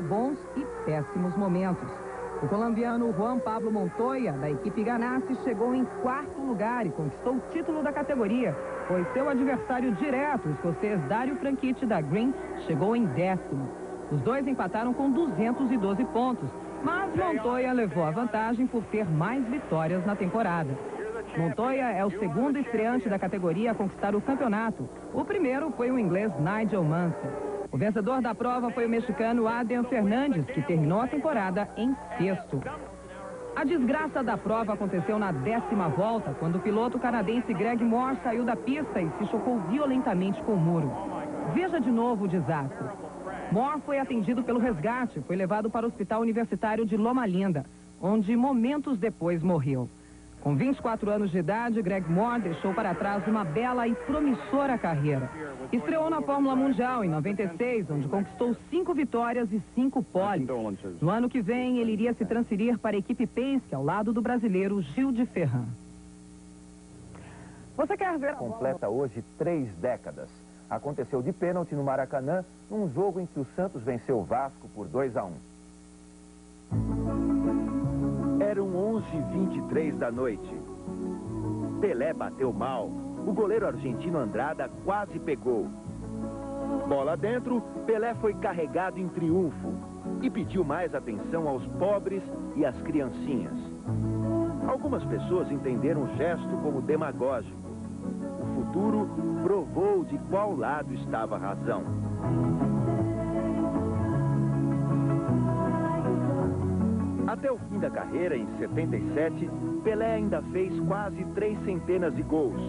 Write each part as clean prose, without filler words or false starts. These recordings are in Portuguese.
bons e péssimos momentos. O colombiano Juan Pablo Montoya, da equipe Ganassi, chegou em 4º lugar e conquistou o título da categoria, pois seu adversário direto, o escocês Dario Franchitti, da Green, chegou em 10º. Os dois empataram com 212 pontos, mas Montoya levou a vantagem por ter mais vitórias na temporada. Montoya é o segundo estreante da categoria a conquistar o campeonato. O primeiro foi o inglês Nigel Mansell. O vencedor da prova foi o mexicano Adrian Fernandes, que terminou a temporada em 6º. A desgraça da prova aconteceu na 10ª volta, quando o piloto canadense Greg Moore saiu da pista e se chocou violentamente com o muro. Veja de novo o desastre. Moore foi atendido pelo resgate, foi levado para o Hospital Universitário de Loma Linda, onde momentos depois morreu. Com 24 anos de idade, Greg Moore deixou para trás uma bela e promissora carreira. Estreou na Fórmula Mundial em 96, onde conquistou 5 vitórias e 5 poles. No ano que vem, ele iria se transferir para a equipe Penske, ao lado do brasileiro Gil de Ferran. Você quer ver? Completa hoje 3 décadas. Aconteceu de pênalti no Maracanã, num jogo em que o Santos venceu o Vasco por 2-1. Eram 11h23 da noite. Pelé bateu mal. O goleiro argentino Andrada quase pegou. Bola dentro, Pelé foi carregado em triunfo e pediu mais atenção aos pobres e às criancinhas. Algumas pessoas entenderam o gesto como demagógico. O futuro provou de qual lado estava a razão. Até o fim da carreira, em 77, Pelé ainda fez quase 300 de gols.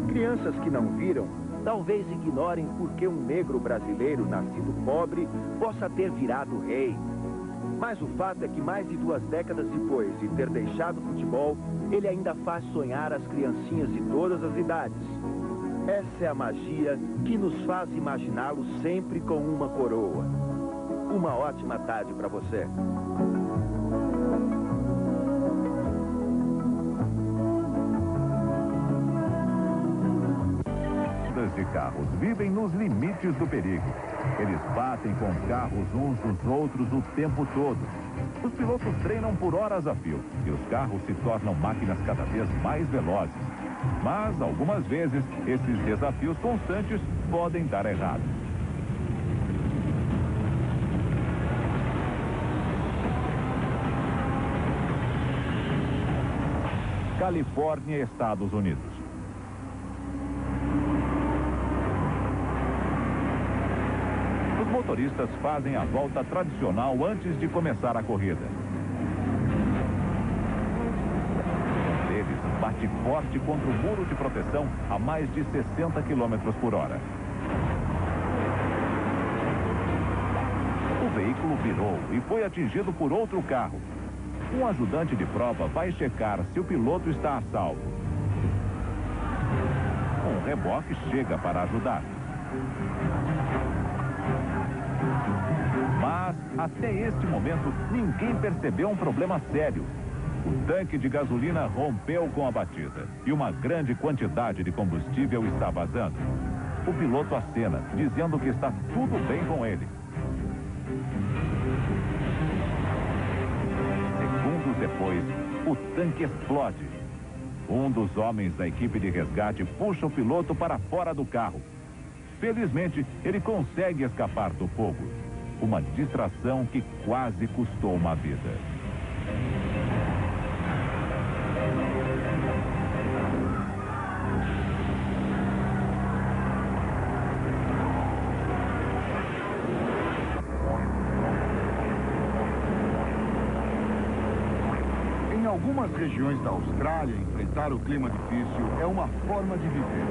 Crianças que não viram, talvez ignorem por que um negro brasileiro nascido pobre possa ter virado rei. Mas o fato é que mais de 2 décadas depois de ter deixado o futebol, ele ainda faz sonhar as criancinhas de todas as idades. Essa é a magia que nos faz imaginá-lo sempre com uma coroa. Uma ótima tarde para você. De carros vivem nos limites do perigo. Eles batem com carros uns nos outros o tempo todo. Os pilotos treinam por horas a fio e os carros se tornam máquinas cada vez mais velozes. Mas, algumas vezes, esses desafios constantes podem dar errado. Califórnia, Estados Unidos. Os motoristas fazem a volta tradicional antes de começar a corrida. Um deles bate forte contra o muro de proteção a mais de 60 km por hora. O veículo virou e foi atingido por outro carro. Um ajudante de prova vai checar se o piloto está a salvo. Um reboque chega para ajudar. Mas, até este momento, ninguém percebeu um problema sério. O tanque de gasolina rompeu com a batida e uma grande quantidade de combustível está vazando. O piloto acena, dizendo que está tudo bem com ele. Segundos depois, o tanque explode. Um dos homens da equipe de resgate puxa o piloto para fora do carro. Felizmente, ele consegue escapar do fogo. Uma distração que quase custou uma vida. Em algumas regiões da Austrália, enfrentar o clima difícil é uma forma de viver.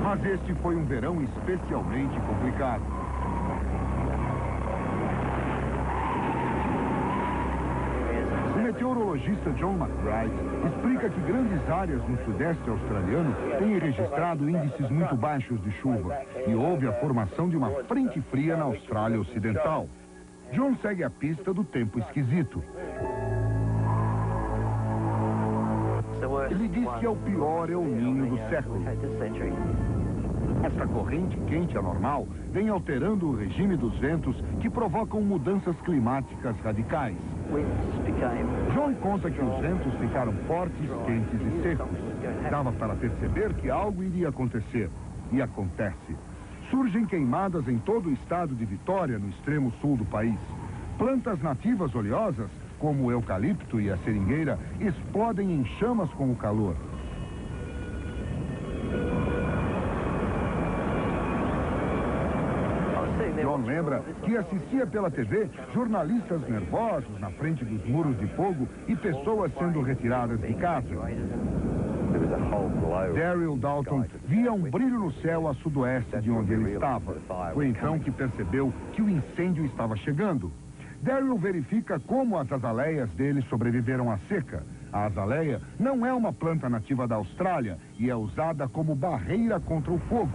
Mas este foi um verão especialmente complicado. O meteorologista John McBride explica que grandes áreas no sudeste australiano têm registrado índices muito baixos de chuva e houve a formação de uma frente fria na Austrália Ocidental. John segue a pista do tempo esquisito. Ele diz que é o pior El Niño do século. Esta corrente quente anormal vem alterando o regime dos ventos que provocam mudanças climáticas radicais. John conta que os ventos ficaram fortes, quentes e secos. Dava para perceber que algo iria acontecer. E acontece. Surgem queimadas em todo o estado de Vitória, no extremo sul do país. Plantas nativas oleosas, como o eucalipto e a seringueira, explodem em chamas com o calor. John lembra que assistia pela TV jornalistas nervosos na frente dos muros de fogo e pessoas sendo retiradas de casa. Daryl Dalton via um brilho no céu a sudoeste de onde ele estava. Foi então que percebeu que o incêndio estava chegando. Daryl verifica como as azaleias dele sobreviveram à seca. A azaleia não é uma planta nativa da Austrália e é usada como barreira contra o fogo.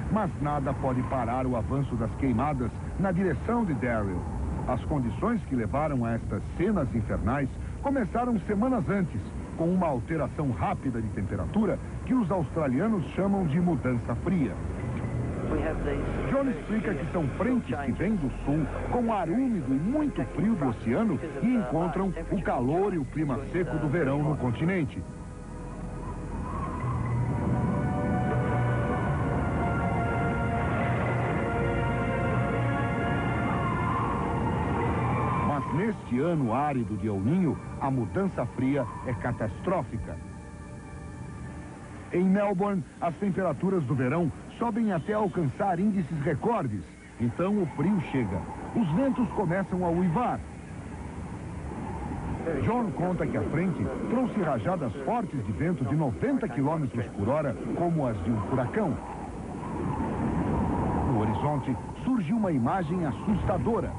Mas nada pode parar o avanço das queimadas na direção de Daryl. As condições que levaram a estas cenas infernais começaram semanas antes, com uma alteração rápida de temperatura que os australianos chamam de mudança fria. John explica que são frentes que vêm do sul com ar úmido e muito frio do oceano e encontram o calor e o clima seco do verão no continente. Neste ano árido de El Niño, a mudança fria é catastrófica. Em Melbourne, as temperaturas do verão sobem até alcançar índices recordes. Então o frio chega. Os ventos começam a uivar. John conta que a frente trouxe rajadas fortes de vento de 90 km por hora, como as de um furacão. No horizonte surge uma imagem assustadora.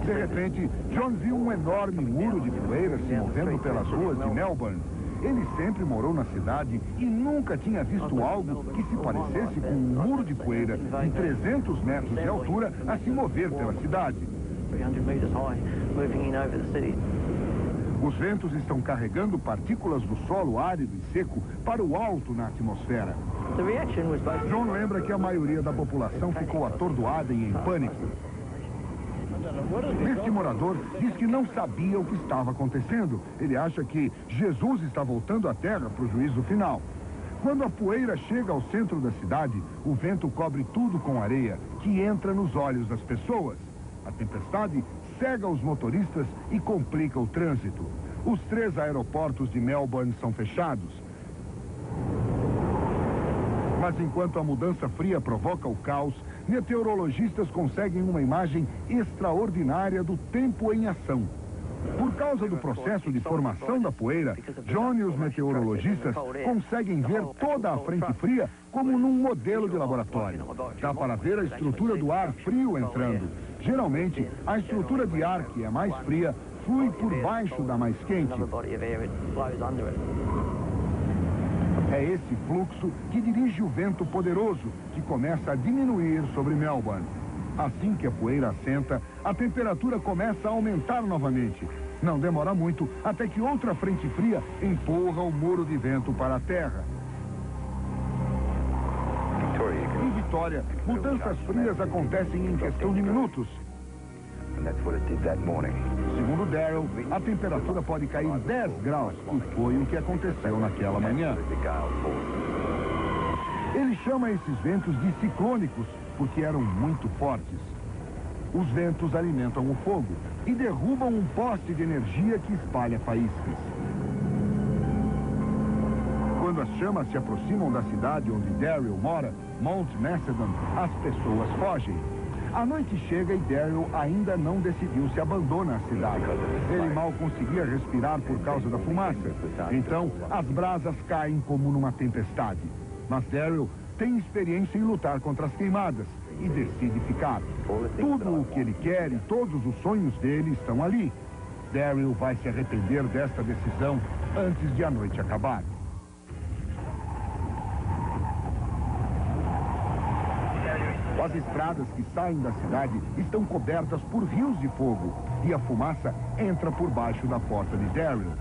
De repente, John viu um enorme muro de poeira se movendo pelas ruas de Melbourne. Ele sempre morou na cidade e nunca tinha visto algo que se parecesse com um muro de poeira de 300 metros de altura a se mover pela cidade. Os ventos estão carregando partículas do solo árido e seco para o alto na atmosfera. John lembra que a maioria da população ficou atordoada e em pânico. Este morador diz que não sabia o que estava acontecendo. Ele acha que Jesus está voltando à terra para o juízo final. Quando a poeira chega ao centro da cidade, o vento cobre tudo com areia, que entra nos olhos das pessoas. A tempestade cega os motoristas e complica o trânsito. Os 3 aeroportos de Melbourne são fechados. Mas enquanto a mudança fria provoca o caos, meteorologistas conseguem uma imagem extraordinária do tempo em ação. Por causa do processo de formação da poeira, John e os meteorologistas conseguem ver toda a frente fria como num modelo de laboratório. Dá para ver a estrutura do ar frio entrando. Geralmente, a estrutura de ar que é mais fria flui por baixo da mais quente. É esse fluxo que dirige o vento poderoso, que começa a diminuir sobre Melbourne. Assim que a poeira assenta, a temperatura começa a aumentar novamente. Não demora muito até que outra frente fria empurra o muro de vento para a terra. Em Vitória, mudanças frias acontecem em questão de minutos. Segundo Daryl, a temperatura pode cair 10 graus, e foi o que aconteceu naquela manhã. Ele chama esses ventos de ciclônicos, porque eram muito fortes. Os ventos alimentam o fogo e derrubam um poste de energia que espalha faíscas. Quando as chamas se aproximam da cidade onde Daryl mora, Mount Macedon, as pessoas fogem. A noite chega e Daryl ainda não decidiu se abandona a cidade. Ele mal conseguia respirar por causa da fumaça. Então, as brasas caem como numa tempestade. Mas Daryl tem experiência em lutar contra as queimadas e decide ficar. Tudo o que ele quer e todos os sonhos dele estão ali. Daryl vai se arrepender desta decisão antes de a noite acabar. As estradas que saem da cidade estão cobertas por rios de fogo e a fumaça entra por baixo da porta de Daryl.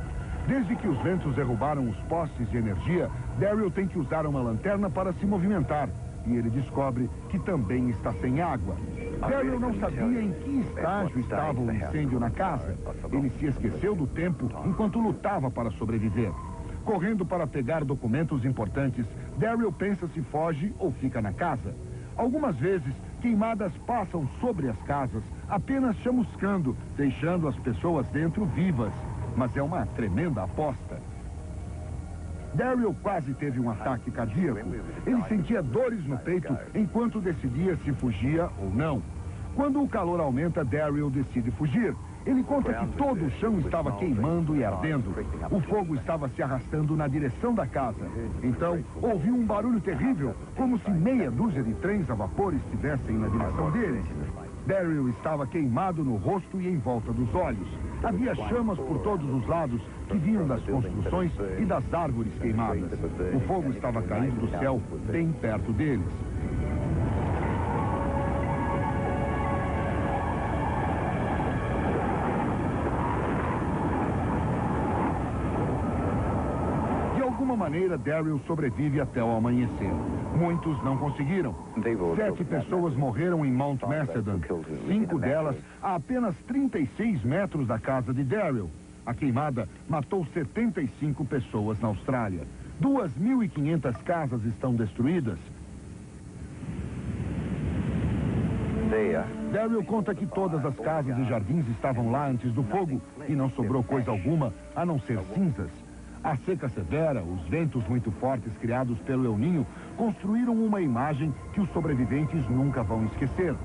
Desde que os ventos derrubaram os postes de energia, Daryl tem que usar uma lanterna para se movimentar e ele descobre que também está sem água. Daryl não sabia em que estágio estava o incêndio na casa. Ele se esqueceu do tempo enquanto lutava para sobreviver. Correndo para pegar documentos importantes, Daryl pensa se foge ou fica na casa. Algumas vezes, queimadas passam sobre as casas, apenas chamuscando, deixando as pessoas dentro vivas. Mas é uma tremenda aposta. Daryl quase teve um ataque cardíaco. Ele sentia dores no peito enquanto decidia se fugia ou não. Quando o calor aumenta, Daryl decide fugir. Ele conta que todo o chão estava queimando e ardendo. O fogo estava se arrastando na direção da casa. Então, ouviu um barulho terrível, como se meia dúzia de trens a vapor estivessem na direção deles. Daryl estava queimado no rosto e em volta dos olhos. Havia chamas por todos os lados que vinham das construções e das árvores queimadas. O fogo estava caindo do céu bem perto deles. De alguma maneira, Daryl sobrevive até o amanhecer. Muitos não conseguiram. 7 pessoas morreram em Mount Macedon. 5 delas a apenas 36 metros da casa de Daryl. A queimada matou 75 pessoas na Austrália. 2.500 casas estão destruídas. Daryl conta que todas as casas e jardins estavam lá antes do fogo e não sobrou coisa alguma a não ser cinzas. A seca severa, os ventos muito fortes criados pelo El Niño construíram uma imagem que os sobreviventes nunca vão esquecer.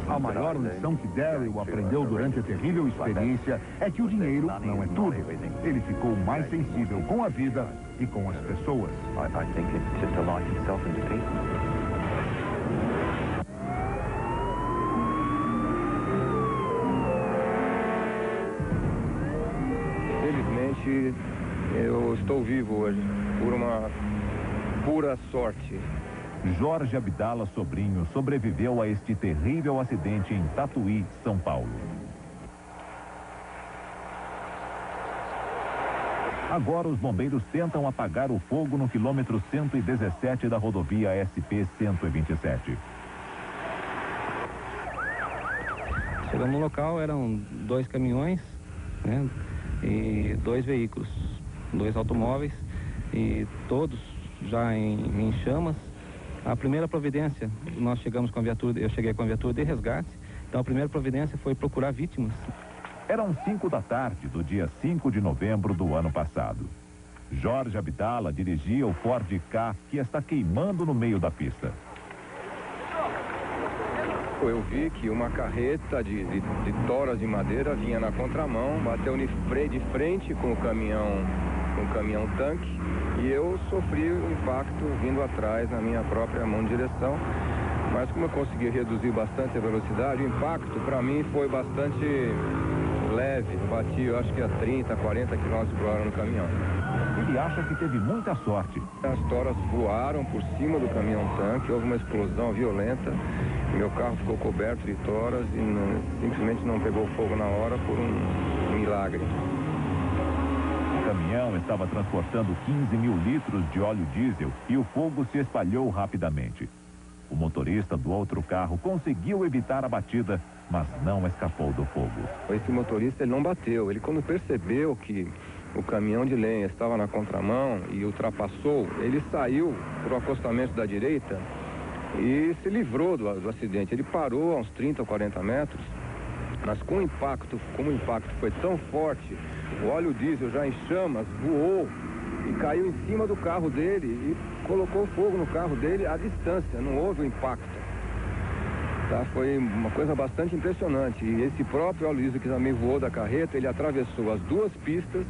A maior lição que Daryl aprendeu durante a terrível experiência é que o dinheiro não é tudo. Ele ficou mais sensível com a vida e com as pessoas. Felizmente, eu estou vivo hoje, por uma pura sorte. Jorge Abdala Sobrinho sobreviveu a este terrível acidente em Tatuí, São Paulo. Agora os bombeiros tentam apagar o fogo no quilômetro 117 da rodovia SP-127. Chegamos no local, eram 2 caminhões, né, e 2 veículos, 2 automóveis, e todos já em chamas. A primeira providência, nós chegamos com a viatura, eu cheguei com a viatura de resgate, então a primeira providência foi procurar vítimas. Eram 5 da tarde do dia 5 de novembro do ano passado. Jorge Abdala dirigia o Ford Ka que está queimando no meio da pista. Eu vi que uma carreta de toras de madeira vinha na contramão, bateu de frente com o caminhão tanque, e eu sofri o impacto vindo atrás na minha própria mão de direção. Mas como eu consegui reduzir bastante a velocidade, o impacto para mim foi bastante leve. Eu bati, eu acho que a 30, 40 km por hora no caminhão. Ele acha que teve muita sorte. As toras voaram por cima do caminhão tanque, houve uma explosão violenta. Meu carro ficou coberto de toras e simplesmente não pegou fogo na hora por um milagre. O caminhão estava transportando 15 mil litros de óleo diesel e o fogo se espalhou rapidamente. O motorista do outro carro conseguiu evitar a batida, mas não escapou do fogo. Esse motorista ele não bateu. Ele, quando percebeu que o caminhão de lenha estava na contramão e ultrapassou, ele saiu para o acostamento da direita e se livrou do acidente. Ele parou a uns 30 ou 40 metros, mas como o impacto foi tão forte, o óleo diesel já em chamas voou e caiu em cima do carro dele e colocou fogo no carro dele à distância, não houve o impacto. Tá? Foi uma coisa bastante impressionante. E esse próprio óleo diesel que também voou da carreta, ele atravessou as 2 pistas,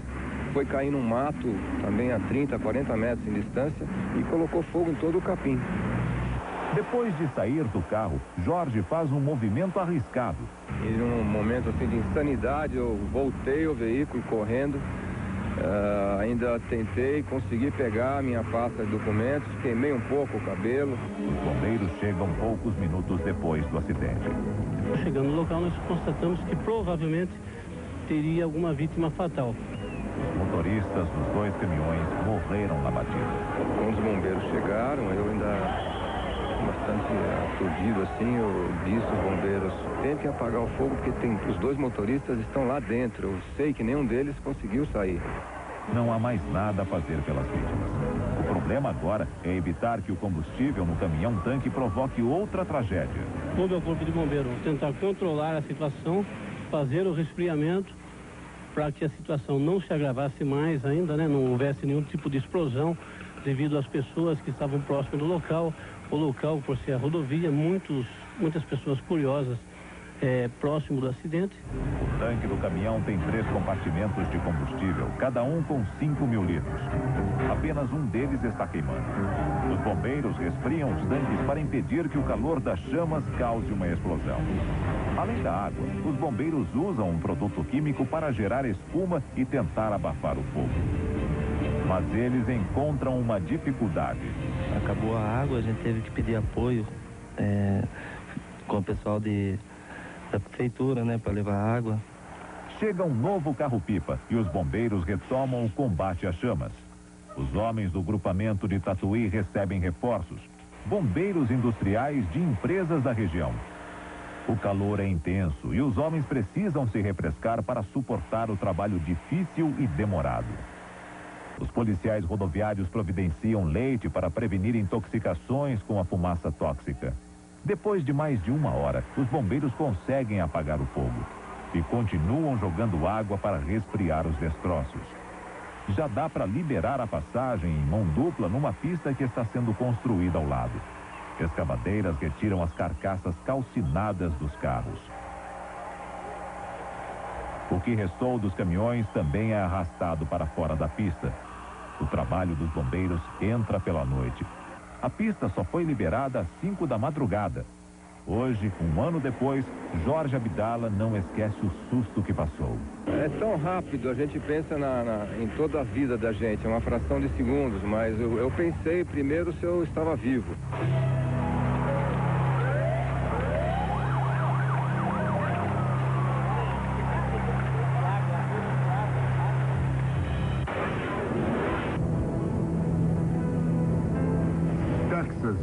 foi cair num mato também a 30, 40 metros em distância e colocou fogo em todo o capim. Depois de sair do carro, Jorge faz um movimento arriscado. E num momento assim de insanidade, eu voltei ao veículo correndo Ainda tentei conseguir pegar a minha pasta de documentos, queimei um pouco o cabelo. Os bombeiros chegam poucos minutos depois do acidente. Chegando no local, nós constatamos que provavelmente teria alguma vítima fatal. Os motoristas dos 2 caminhões morreram na batida. Quando os bombeiros chegaram, eu ainda bastante aturdido assim, eu disse aos bombeiros, tentem apagar o fogo porque os 2 motoristas estão lá dentro. Eu sei que nenhum deles conseguiu sair. Não há mais nada a fazer pelas vítimas. O problema agora é evitar que o combustível no caminhão-tanque provoque outra tragédia. Todo o corpo de bombeiro, tentar controlar a situação, fazer o resfriamento para que a situação não se agravasse mais ainda, né? Não houvesse nenhum tipo de explosão devido às pessoas que estavam próximas do local. O local, por ser a rodovia, muitas pessoas curiosas próximo do acidente. O tanque do caminhão tem 3 compartimentos de combustível, cada um com 5.000 litros. Apenas um deles está queimando. Os bombeiros resfriam os tanques para impedir que o calor das chamas cause uma explosão. Além da água, os bombeiros usam um produto químico para gerar espuma e tentar abafar o fogo. Mas eles encontram uma dificuldade. Acabou a água, a gente teve que pedir apoio com o pessoal da prefeitura, né, para levar água. Chega um novo carro-pipa e os bombeiros retomam o combate às chamas. Os homens do grupamento de Tatuí recebem reforços, bombeiros industriais de empresas da região. O calor é intenso e os homens precisam se refrescar para suportar o trabalho difícil e demorado. Os policiais rodoviários providenciam leite para prevenir intoxicações com a fumaça tóxica. Depois de mais de 1 hora, os bombeiros conseguem apagar o fogo e continuam jogando água para resfriar os destroços. Já dá para liberar a passagem em mão dupla numa pista que está sendo construída ao lado. Escavadeiras retiram as carcaças calcinadas dos carros. O que restou dos caminhões também é arrastado para fora da pista. O trabalho dos bombeiros entra pela noite. A pista só foi liberada às 5 da madrugada. Hoje, 1 ano depois, Jorge Abdala não esquece o susto que passou. É tão rápido, a gente pensa em toda a vida da gente, é uma fração de segundos, mas eu pensei primeiro se eu estava vivo.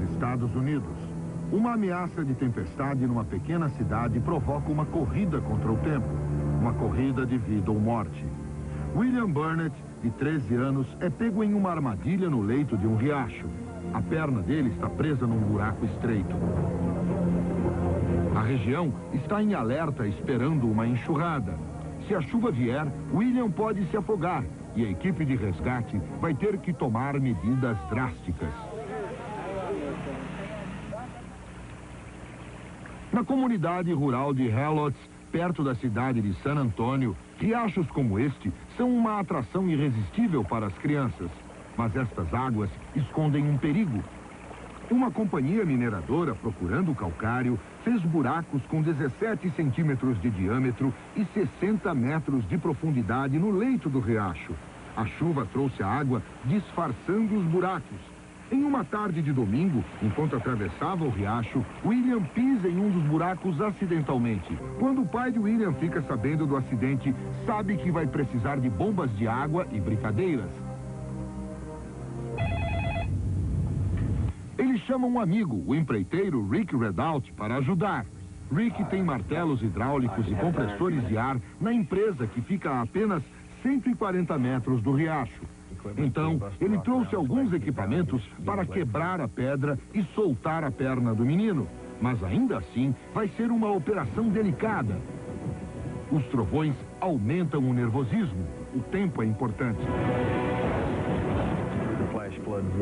Estados Unidos. Uma ameaça de tempestade numa pequena cidade provoca uma corrida contra o tempo. Uma corrida de vida ou morte. William Burnett, de 13 anos, é pego em uma armadilha no leito de um riacho. A perna dele está presa num buraco estreito. A região está em alerta esperando uma enxurrada. Se a chuva vier, William pode se afogar e a equipe de resgate vai ter que tomar medidas drásticas. Na comunidade rural de Helots, perto da cidade de San Antônio, riachos como este são uma atração irresistível para as crianças. Mas estas águas escondem um perigo. Uma companhia mineradora procurando calcário fez buracos com 17 centímetros de diâmetro e 60 metros de profundidade no leito do riacho. A chuva trouxe a água disfarçando os buracos. Em uma tarde de domingo, enquanto atravessava o riacho, William pisa em um dos buracos acidentalmente. Quando o pai de William fica sabendo do acidente, sabe que vai precisar de bombas de água e britadeiras. Ele chama um amigo, o empreiteiro Rick Redout, para ajudar. Rick tem martelos hidráulicos e compressores de ar na empresa que fica a apenas 140 metros do riacho. Então, ele trouxe alguns equipamentos para quebrar a pedra e soltar a perna do menino. Mas ainda assim, vai ser uma operação delicada. Os trovões aumentam o nervosismo. O tempo é importante.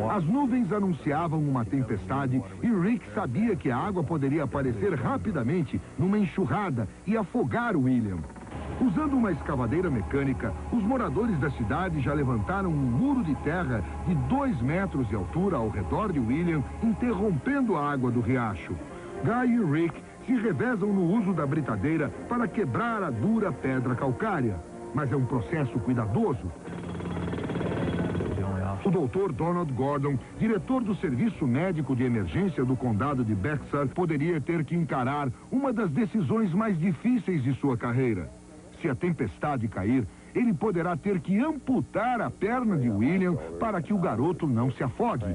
As nuvens anunciavam uma tempestade e Rick sabia que a água poderia aparecer rapidamente numa enxurrada e afogar William. Usando uma escavadeira mecânica, os moradores da cidade já levantaram um muro de terra de 2 metros de altura ao redor de William, interrompendo a água do riacho. Guy e Rick se revezam no uso da britadeira para quebrar a dura pedra calcária. Mas é um processo cuidadoso. Dr. Donald Gordon, diretor do Serviço Médico de Emergência do Condado de Bexar, poderia ter que encarar uma das decisões mais difíceis de sua carreira. Se a tempestade cair, ele poderá ter que amputar a perna de William para que o garoto não se afogue.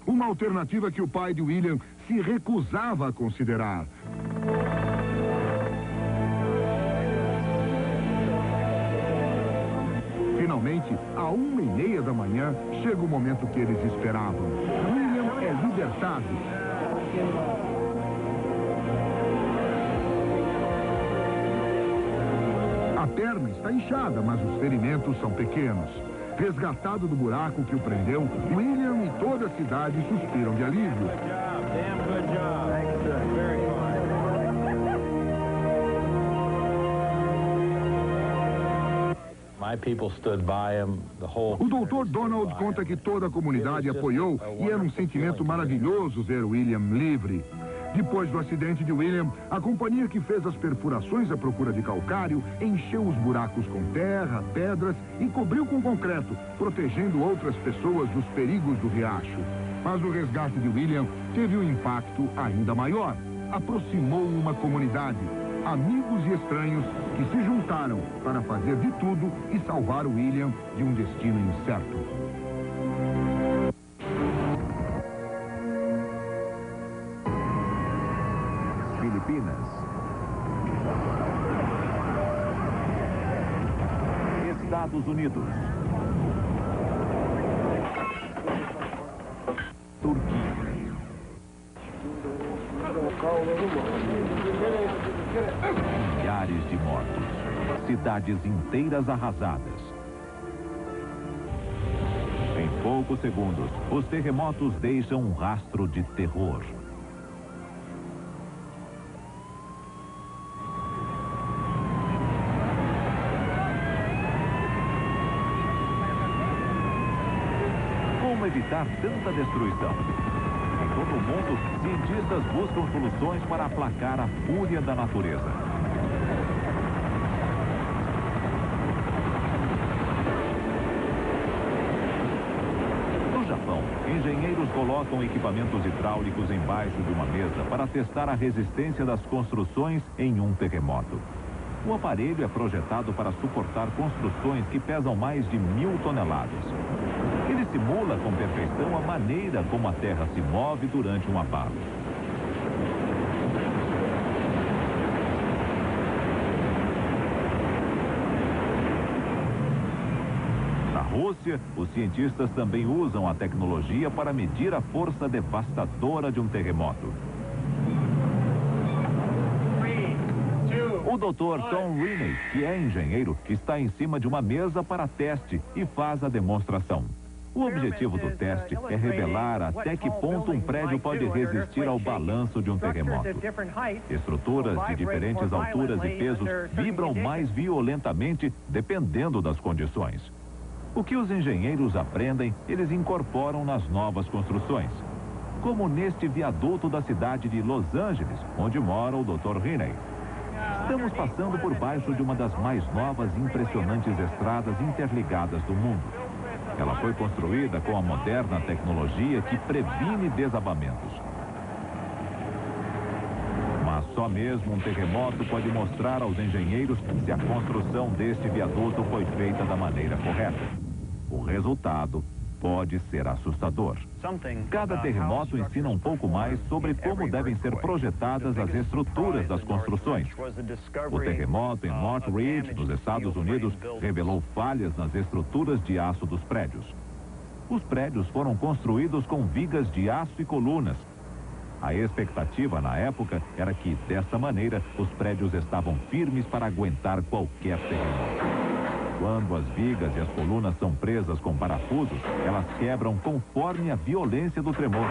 Uma alternativa que o pai de William se recusava a considerar. Finalmente, à 1h30 da manhã, chega o momento que eles esperavam. William é libertado. A perna está inchada, mas os ferimentos são pequenos. Resgatado do buraco que o prendeu, William e toda a cidade suspiram de alívio. O Dr. Donald conta que toda a comunidade apoiou e era um sentimento maravilhoso ver William livre. Depois do acidente de William, a companhia que fez as perfurações à procura de calcário encheu os buracos com terra, pedras e cobriu com concreto, protegendo outras pessoas dos perigos do riacho. Mas o resgate de William teve um impacto ainda maior. Aproximou uma comunidade, amigos e estranhos que se juntaram para fazer de tudo e salvar William de um destino incerto. Filipinas. Estados Unidos. Turquia. Milhares de mortos. Cidades inteiras arrasadas. Em poucos segundos, os terremotos deixam um rastro de terror. Como evitar tanta destruição? Em todo o mundo, cientistas buscam soluções para aplacar a fúria da natureza. No Japão, engenheiros colocam equipamentos hidráulicos embaixo de uma mesa para testar a resistência das construções em um terremoto. O aparelho é projetado para suportar construções que pesam mais de 1000 toneladas. Ele simula com perfeição a maneira como a Terra se move durante um abalo. Na Rússia, os cientistas também usam a tecnologia para medir a força devastadora de um terremoto. O Dr. Tom Riney, que é engenheiro, está em cima de uma mesa para teste e faz a demonstração. O objetivo do teste é revelar até que ponto um prédio pode resistir ao balanço de um terremoto. Estruturas de diferentes alturas e pesos vibram mais violentamente dependendo das condições. O que os engenheiros aprendem, eles incorporam nas novas construções. Como neste viaduto da cidade de Los Angeles, onde mora o Dr. Riney. Estamos passando por baixo de uma das mais novas e impressionantes estradas interligadas do mundo. Ela foi construída com a moderna tecnologia que previne desabamentos. Mas só mesmo um terremoto pode mostrar aos engenheiros se a construção deste viaduto foi feita da maneira correta. O resultado pode ser assustador. Cada terremoto ensina um pouco mais sobre como devem ser projetadas as estruturas das construções. O terremoto em Northridge, nos Estados Unidos, revelou falhas nas estruturas de aço dos prédios. Os prédios foram construídos com vigas de aço e colunas. A expectativa na época era que, desta maneira, os prédios estavam firmes para aguentar qualquer terremoto. Quando as vigas e as colunas são presas com parafusos, elas quebram conforme a violência do tremor.